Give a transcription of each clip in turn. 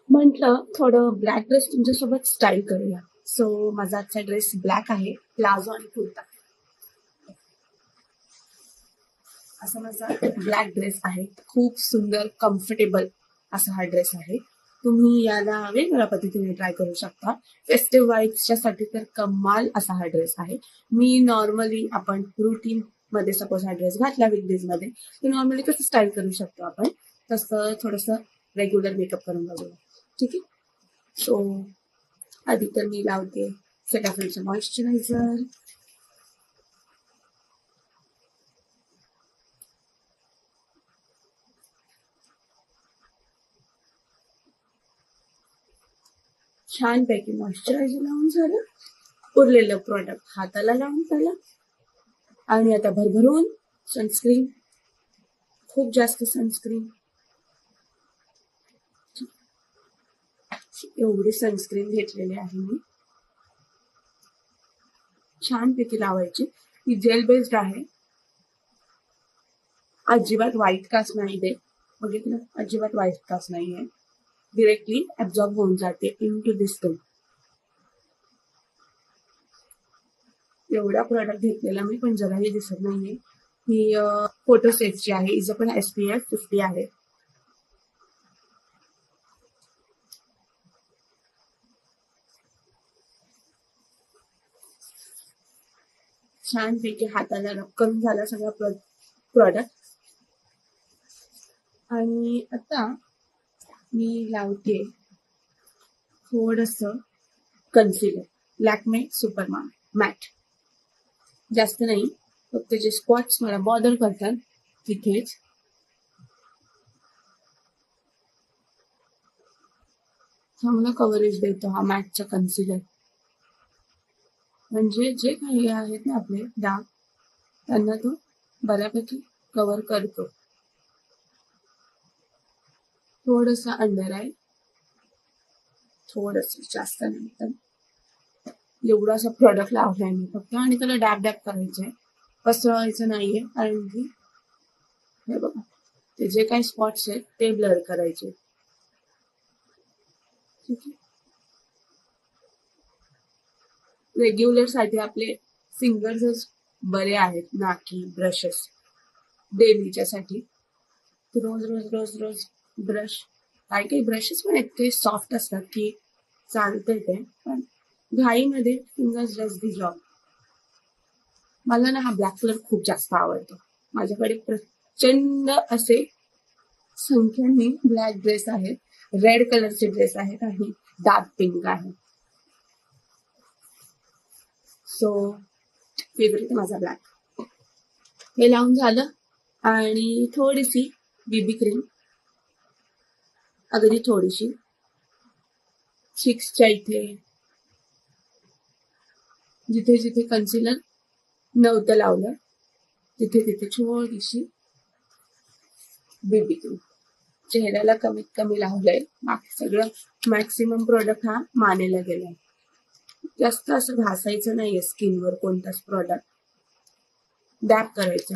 म्हटलं थोडं black dress तुमच्यासोबत स्टाईल करूया. सो माझा आजचा ड्रेस ब्लॅक आहे, प्लाझो आणि कुर्ता. असा माझा ब्लॅक ड्रेस आहे. खूप सुंदर कम्फर्टेबल असा हा ड्रेस आहे. तुम्ही याला वेगवेगळ्या पद्धतीने ट्राय करू शकता. फेस्टिव्ह वाईब्सच्या साठी तर कमाल असा हा ड्रेस आहे. मी नॉर्मली आपण रुटीन मध्ये सपोज हा ड्रेस घातला वीकडेज मध्ये, तर नॉर्मली कसं स्टाईल करू शकतो आपण, तसं थोडंसं रेग्युलर मेकअप करून बघूया. ठीक आहे. सो आधी तर मी लावते सेटाफिलचं मॉइश्चरायझर. छानपैकी मॉइश्चरायझर लावून झालं. उरलेलं प्रॉडक्ट हाताला लावून झालं. आणि आता भरभरून सनस्क्रीन, खूप जास्त सनस्क्रीन. एवढी सनस्क्रीन घेतलेली आहे मी. छानपैकी लावायची. ही जेल बेस्ड आहे. अजिबात व्हाईट कास्ट नाही दे, बघितलं, अजिबात व्हाईट कास्ट नाहीये. डिरेक्टली ऍब्झॉर्ब होऊन जाते इन टू दिस स्किन. एवढा प्रॉडक्ट घेतलेला मी, पण जराही दिसत नाहीये. ही फोटो सेफची आहे. हिचं पण SPF 50 आहे. छानपैकी हाताला रब करून झाला सगळा प्रॉडक्ट. आणि आता मी लावते थोडस कन्सिलर, लॅक्मे सुपर मॅट. जास्त नाही, फक्त जे स्पॉट्स मला बॉदर करतात तिथेच. चांगला कव्हरेज देतो हा मॅटचा कन्सिलर. म्हणजे जे काही आहेत ना आपले डाग, त्यांना तो बऱ्यापैकी कव्हर करतो. थोडस अंडर आहे, थोडस, जास्त नाही. तर एवढा असा प्रोडक्ट लावलाय मी फक्त, आणि त्याला डॅब डॅब करायचंय, पसरवायचं नाहीये. कारण की हे बघा, ते जे काही स्पॉट्स आहेत ते ब्लर करायचे. ठीक आहे. रेग्युलर साठी आपले फिंगर्स बरे आहेत ना की ब्रशेस डेलीच्या साठी. रोज रोज रोज रोज ब्रश, काही काही ब्रशेस पण इतके सॉफ्ट असतात की चालते ते, पण घाईमध्ये फिंगर्स डज दी जॉब. मला ना हा ब्लॅक कलर खूप जास्त आवडतो. माझ्याकडे प्रचंड असे संख्येने ब्लॅक ड्रेस आहेत. रेड कलरचे ड्रेस आहेत आणि डार्क पिंक आहे. सो फेवरेट माझा ब्लॅक. हे लावून झालं. आणि थोडीशी बीबी क्रीम, अगदी थोडीशी, चिक्सच्या इथे जिथे जिथे कन्सिलर नव्हतं लावलं तिथे तिथे थोडीशी बीबी क्रीम. चेहऱ्याला कमीत कमी लावलंय. बाकी सगळं मॅक्सिमम प्रोडक्ट हा मानेला गेलाय. जास्त असं घासायचं नाहीये स्किनवर कोणताच प्रॉडक्ट, डॅप करायचं.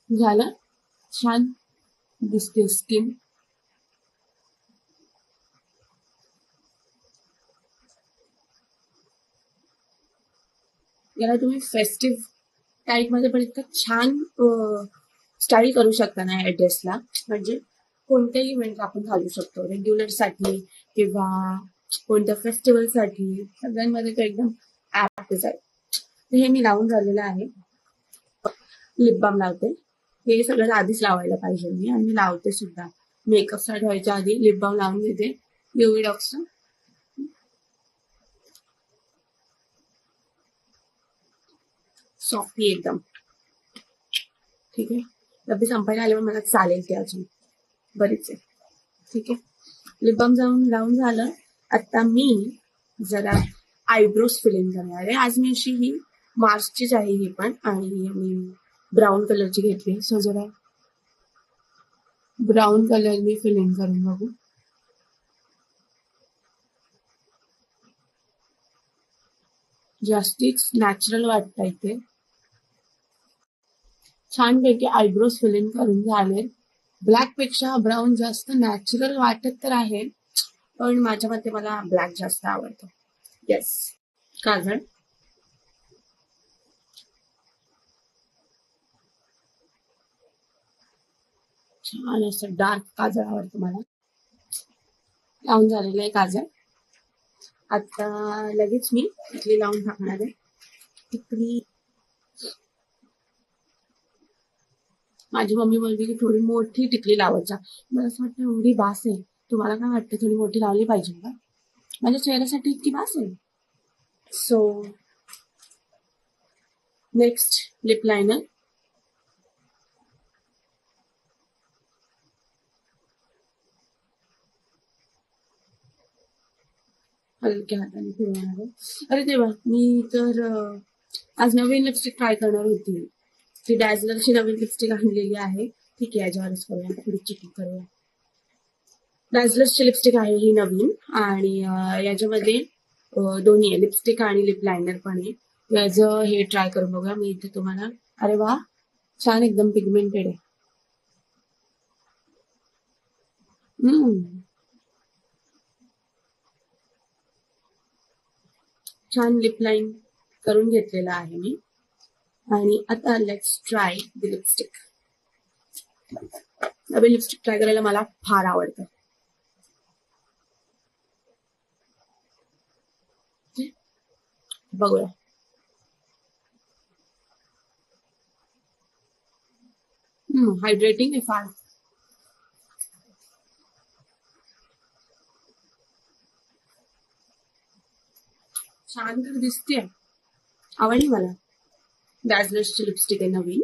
झालं. छान दिसते स्किन. याला तुम्ही फेस्टिव्ह टाईप मध्ये पण इतकं छान स्टाईल करू शकता ना या ड्रेसला. म्हणजे कोणत्याही इव्हेंट आपण घालू शकतो, रेग्युलर साठी किंवा कोणत्या फेस्टिवल साठी, सगळ्यांमध्ये तो एकदम ऍप्टच आहे. हे मी लावून झालेलं आहे. लिप बाम लावते. हे सगळं आधीच लावायला पाहिजे मी, आणि मी लावते सुद्धा. मेकअप स्टार्ट व्हायच्या आधी लिप बाम लावून घेते, युवी डॉक्सचं. सॉफ्टी एकदम. ठीक आहे. डब्बी संपायला आल्यावर मला चालेल ते अजून बरीच आहे. ठीक आहे. लिप बाम लावून झालं. आता मी जरा आयब्रोज फिलिंग करणार आहे. आज मी अशी ही मार्सचीच आहे ही पण, आणि मी ब्राऊन कलरची घेतली. सो जरा ब्राऊन कलर मी फिलिंग करून बघू. जास्तीच नॅचरल वाटतंय ते. छानपैकी आयब्रोज फिलिंग करून झाले. ब्लॅक पेक्षा ब्राऊन जास्त नॅचरल वाटत तर आहे, पण माझ्या मते मला ब्लॅक जास्त आवडतो. येस. काजळ छान असं डार्क काजळ आवडतं मला. लावून झालेलं आहे काजळ. आता लगेच मी टिकली लावून टाकणार आहे. टिकली माझी मम्मी बोलते की थोडी मोठी टिकली लावत जा. मला असं वाटतं एवढी बास आहे. तुम्हाला काय वाटतं थोडी मोठी लावली पाहिजे का? माझ्या चेहऱ्यासाठी इतकी बास आहे. So next lip liner. हलक्या हाताने फिरवणार आहे. अरे देवा, मी तर आज नवीन लिपस्टिक ट्राय करणार होती. ती डॅझलरची नवीन लिपस्टिक आणलेली आहे. ठीक आहे, याच्यावरच करूया, थोडी चिकी करूया. डॅझलरची लिपस्टिक आहे ही नवीन, आणि याच्यामध्ये दोन्ही आहे, लिपस्टिक आणि लिप लायनर पण आहे. याचं हे ट्राय करून बघूया मी इथे तुम्हाला. अरे वा, छान एकदम पिगमेंटेड आहे. छान लिप लाईन करून घेतलेला आहे मी. आणि आता let's try the lipstick. Naveen lipstick try करायला मला फार आवडतं. बघूया. हायड्रेटिंग आहे फार. छान तर दिसते, आवडली मला. डॅझलर्सची लिपस्टिक आहे नवीन.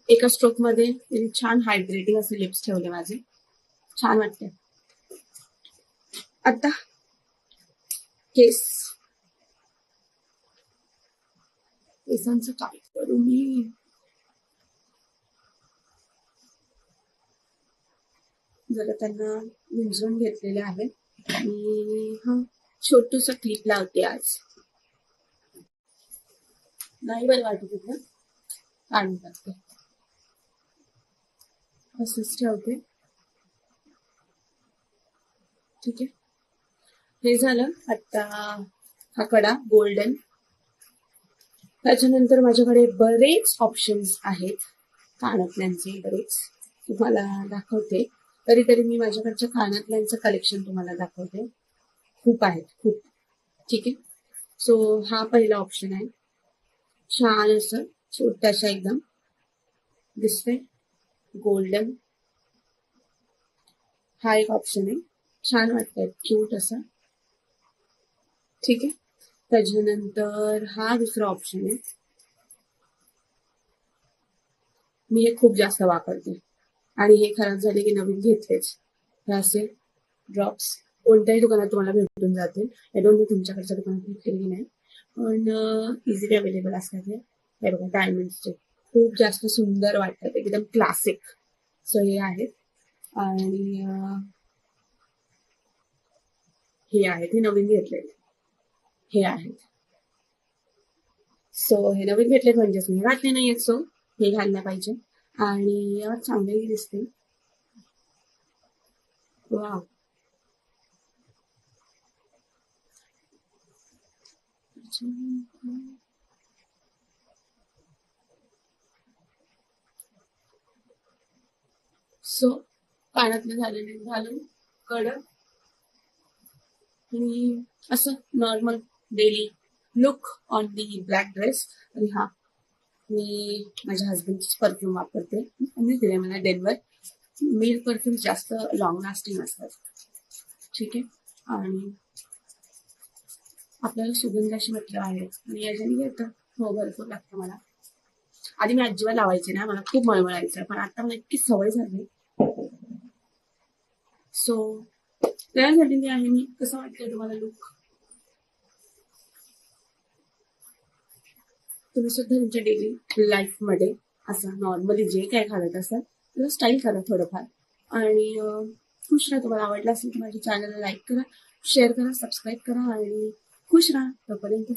एका स्ट्रोक मध्ये त्यांनी छान हायड्रेटिंग असे लिप्स ठेवले माझे. छान वाटते. आता केस. केसांचं काय करू मी? जरा त्यांना विंचरून घेतलेले आहे. आणि हा छोटूसा क्लिप लावते आज. नाही बरं वाटत होतं, काढून टाकते. असंच ठेवते. ठीक आहे, हे झालं. आता हा कडा गोल्डन. त्याच्यानंतर माझ्याकडे बरेच ऑप्शन्स आहेत कानातल्यांचे, बरेच तुम्हाला दाखवते. तरी मी माझ्याकडच्या कानातल्यांचं कलेक्शन तुम्हाला दाखवते. खूप आहेत, खूप. ठीक आहे, सो हा पहिला ऑप्शन आहे. छान असं छोटासा एकदम दिसतंय, गोल्डन. हा एक ऑप्शन आहे, छान वाटतंय, क्यूट असं. ठीक आहे, त्याच्यानंतर हा दुसरा ऑप्शन आहे. मी हे खूप जास्त वापरते, आणि हे खराब झाले की नवीन घेतलेच. हे असे ड्रॉप्स कोणत्याही दुकानात तुम्हाला भेटून जातील. आय डोंट नो तुमच्याकडच्या दुकानात भेटतील की नाही, पण इझिली अवेलेबल असतात हे बघा, डायमंड्सचे. खूप जास्त सुंदर वाटतात, एकदम क्लासिक. सो हे आहेत. आणि हे आहेत, हे नवीन घेतलेले हे आहेत. सो हे नवीन घेतलेत म्हणजेच मी घातले नाही आहेत, सो हे घालल्या पाहिजे. आणि यावर चांगलेही दिसते. वा, सो कानातले झालेले घालून कडक, आणि असं normal daily look on the black dress. आणि हा, मी माझ्या हस्बंडचीच परफ्यूम वापरते, त्यांनी दिले मला डेनवर. मिल्क परफ्यूम जास्त लॉंग लास्टिंग असतात. ठीक आहे, आणि आपल्याला सुगंधाशी म्हटलं आहे, आणि याच्याने येतं. हो, भरपूर लागतं मला. आधी मी अजिबात लावायचे ना, मला खूप मळमळायचं, पण आता मला इतकी सवय झाली. सो तयार झालेली आहे मी. कसं वाटतंय तुम्हाला लुक? तुम्ही सुद्धा तुमच्या डेली लाईफ मध्ये असं नॉर्मली जे काय घालत असाल त्याला स्टाईल करा थोडंफार. आणि खुश राहा. तुम्हाला आवडलं असेल तर माझ्या चॅनलला लाईक करा, शेअर करा, सबस्क्राईब करा, आणि खुश राहा. तोपर्यंत